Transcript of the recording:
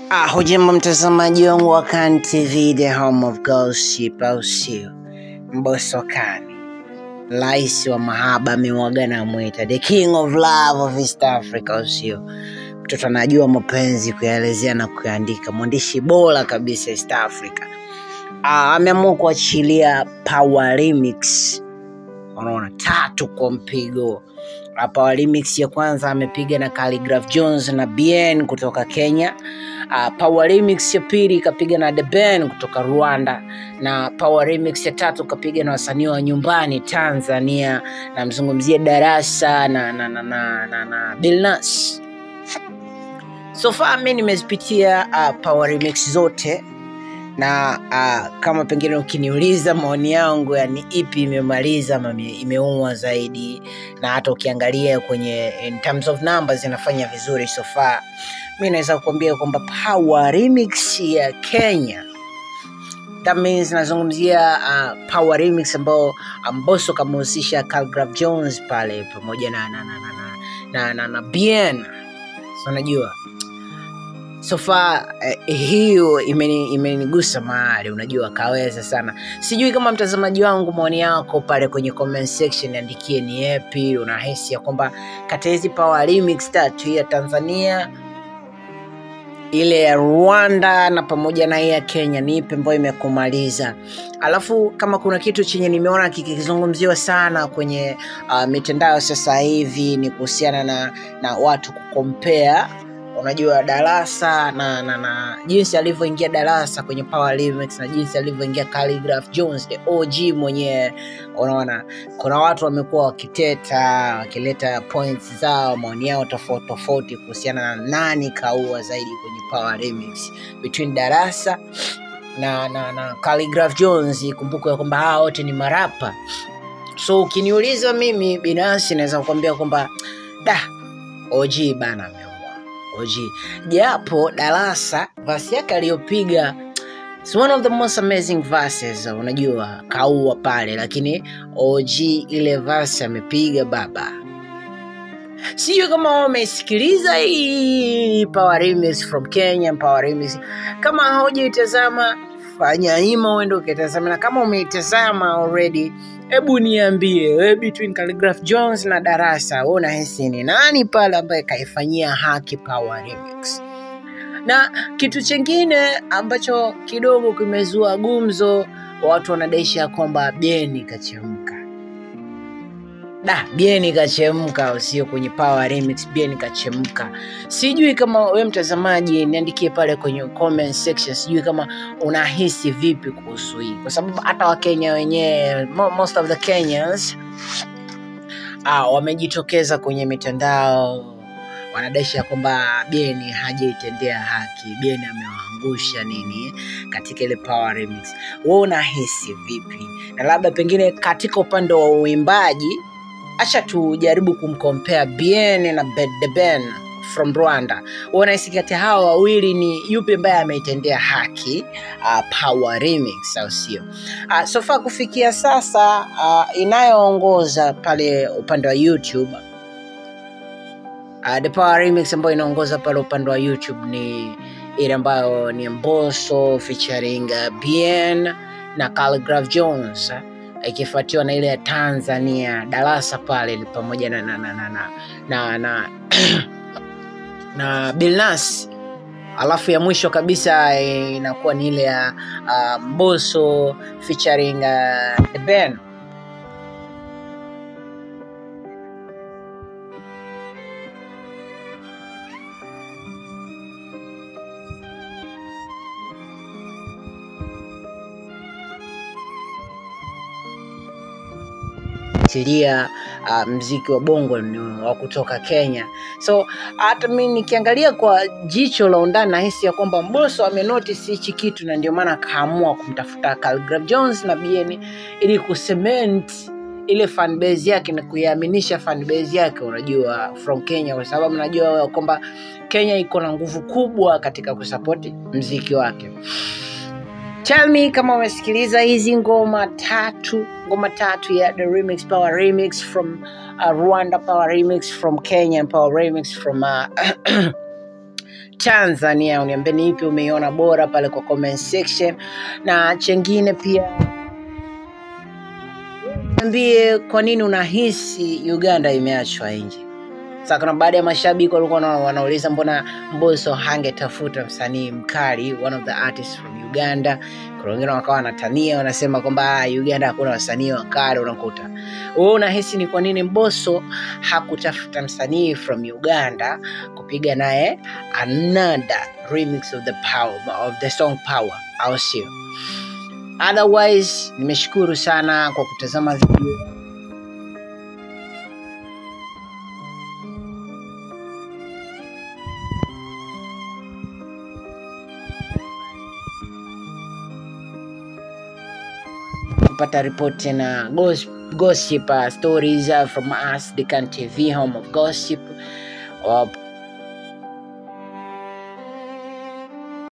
Hujambo mtazamaji wangu wa Khan TV, the home of gossip, au sio? Mbosso Khan, rais wa mahaba, miwaga na mwita, the king of love of East Africa, au sio? Mtoto anajua mapenzi kuyaelezea na kuandika, mwandishi bora kabisa East Africa. Ameamua kuachilia Power Remix, unaona, 3 kwa mpigo. Power Remix ya kwanza amepiga na Khaligraph Jones na Bien kutoka Kenya. Power Remix ya pili kapiga na The Ben kutoka Rwanda, na Power Remix ya 3 kapiga na wasanii wa nyumbani Tanzania, na mzungumzia Darasa na Billnass. So far mimi nimezipitia Power Remix zote, na kama pengine ukiniuliza maoni yangu, yani ipi imemaliza ama imeumwa zaidi, na hata ukiangalia kwenye in terms of numbers inafanya vizuri so far, mimi naweza kukuambia kwamba Power Remix ya Kenya, that means nazungumzia Power Remix ambao Mbosso kamhusisha Khaligraph Jones pale pamoja na Bien. So unajua so far hiyo imenigusa mahali, unajua kaweza sana. Sijui kama mtazamaji wangu maoni yako pale kwenye comment section, niandikie ni yapi unahisi ya kwamba kati hizi Power Remix 3, ya Tanzania, ile ya Rwanda na pamoja na ya Kenya, ni ipi ambayo imekumaliza. Alafu kama kuna kitu chenye nimeona kikizungumziwa sana kwenye mitandao sasa hivi ni kuhusiana na watu kucompare, unajua Darasa na jinsi alivyoingia Darasa kwenye Power Remix na jinsi alivyoingia Khaligraph Jones the OG mwenyewe. Unaona kuna watu wamekuwa wakileta points zao, maoni yao tofauti kuhusiana na nani kaua zaidi kwenye Power Remix between Darasa na Khaligraph Jones. Kumbuka kwamba hao wote ni marapa. So ukiniuliza mimi binafsi naweza kukwambia kwamba OG bana OG. Japo Darasa verse yake aliyopiga is one of the most amazing verses, unajua kaua pale, lakini OG ile verse amepiga baba. Sijui kama umesikiliza hii Power Remix from Kenya, Power Remix. Kama haujaitazama, fanya hima uende ukitazama, na kama umeitazama already, hebu niambie wewe between Khaligraph Jones na Darasa unahisi ni nani pale ambaye kaifanyia haki Power Remix. Na kitu kingine ambacho kidogo kimezua gumzo, watu wanadaisha kwamba Bien kachemka. Bien kachemka, usio kwenye Power Remix, Bien kachemka. Sijui kama wewe mtazamaji, niandikie pale kwenye comment section, sijui kama unahisi vipi kuhusu hii, kwa sababu hata wa Kenya wenyewe, most of the Kenyans wamejitokeza kwenye mitandao, wanadai kwamba Bien hajaitendea haki, Bien amewaangusha nini katika ile Power Remix. Wewe unahisi vipi? Na labda pengine katika upande wa uimbaji, acha tujaribu kumcompare Bien na The Ben from Rwanda. Unahisi kati hao wawili ni yupi ambaye ameitendea haki Power Remix, au sio? So far kufikia sasa inayoongoza pale upande wa YouTube, the Power Remix ambayo inaongoza pale upande wa YouTube ni ile ambayo ni Mbosso featuring Bien na Khaligraph Jones, ikifuatiwa na ile ya Tanzania Darasa pale pamoja na Billnass. Alafu ya mwisho kabisa inakuwa ni ile ya Mbosso featuring The Ben. Mziki wa bongo wa kutoka Kenya. So hata mimi nikiangalia kwa jicho la undani, nahisi ya kwamba Mbosso amenotice hichi kitu, na ndio maana kaamua kumtafuta Khaligraph Jones na Bien ili kucement ile fan base yake na kuiaminisha fan base yake, unajua from Kenya, kwa sababu najua kwamba Kenya iko na nguvu kubwa katika kusupport mziki wake. Tell me kama umesikiliza hizi ngoma tatu ya The Remix, Power Remix from Rwanda, Power Remix from Kenya, Power Remix from Tanzania. Uniambie ni ipi umeiona bora pale kwa comment section, na chengine pia niambie kwa nini unahisi Uganda imeachwa nje. Sasa kuna baadhi ya mashabiki walikuwa wanauliza mbona Mbosso hangetafuta msanii mkali, one of the artists from Uganda. Kuna wengine wakawa wanatania wanasema kwamba Uganda hakuna wasanii wakali. Unakuta wewe unahisi ni kwa nini Mbosso hakutafuta msanii from Uganda kupiga naye another remix of the song Power, au sio? Otherwise, nimeshukuru sana kwa kutazama video. Kupata ripoti na gossip stories from us, the TV, home of gossip.